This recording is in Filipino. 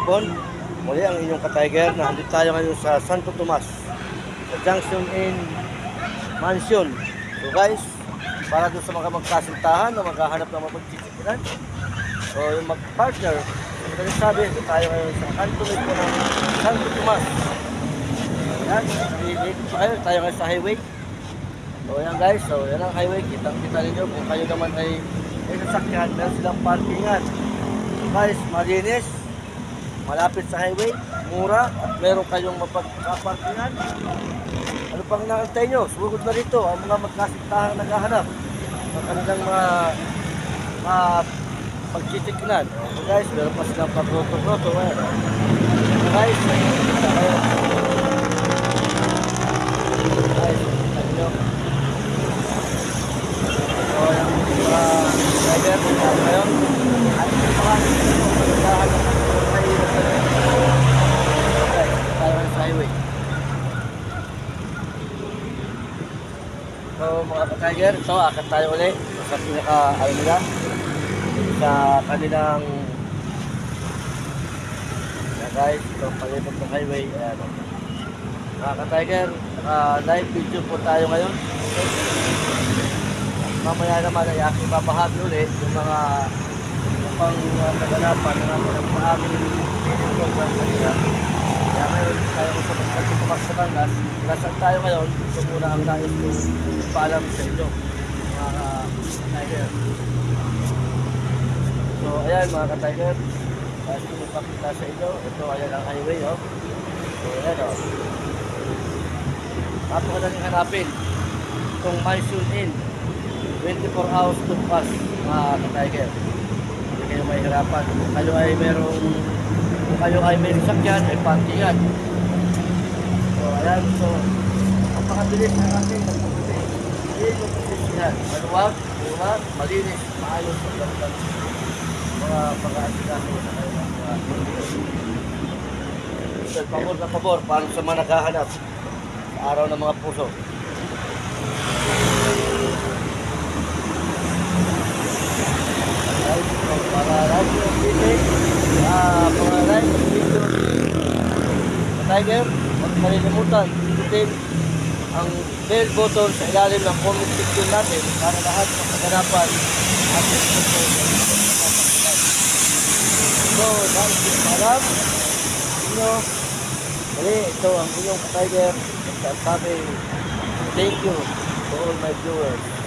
hapon. Muli ang inyong ka-Tiger. Nandito tayo ngayon sa Santo Tomas, sa Junction in Mansion. So guys, para doon sa mga magkasintahan na maghahanap ng mapagtitikiran o yung mag-partner, so, sabi, dito tayo ngayon sa kanto mismo ng Santo Tomas. Ayan, dito tayo ngayon sa highway. So ayan guys, so yan ang highway. Kita ninyo kung kayo naman ay sasakyan, meron silang parkingan. Guys, malinis, malapit sa highway, mura, at meron kayong mapagkaparkingan. Ano pang inaantay nyo? Sugod na rito ang mga magkasintahan naghahanap ng kanilang pagtitiknan. So guys, meron pa silang pag-roto-roto. So guys, kita kayo. Guys, kita nyo. So, yung driver, kita kayo. At yung mga naghahanap sa highway. So mga ka-Tiger, ito akit tayo ulit sa pinaka nila sa kanilang guys, ito palibot ng highway. Ayan, mga ka-Tiger, live video po tayo ngayon. Mamaya naman ay aking babahagi ulit yung mga pang naganapan na naman ang aming program kanina. Kaya ngayon tayo sa pagpapasok sa Bangas. Nasaan tayo ngayon? Ito muna ang nais ko paalam sa inyo, mga ka-Tiger. So ayan mga ka-Tiger, kasi ipakita sa inyo, ito ayan ang highway. So ayan napakadaling hanapin itong Mansion Inn, 24 hours to pass mga ka-Tiger. Hindi kayo mahihirapan kung kayo ay may sakyan, ay parkingan. So ayan, so napakabilis na natin hindi yung posisyon. Maluwag, malinis, maayos ang ganda mga pag-aasikaso sa kanilang mga so, pabor na pabor para sa mga naghahanap sa araw ng mga puso. Para live yung video Tiger, huwag malilimutan pindutin ang bell button sa ilalim ng comment section natin para lahat ng kaganapan ating puso. So dahil malam inyo muli, ito ang inyong Tiger. Sabi thank you to all my viewers.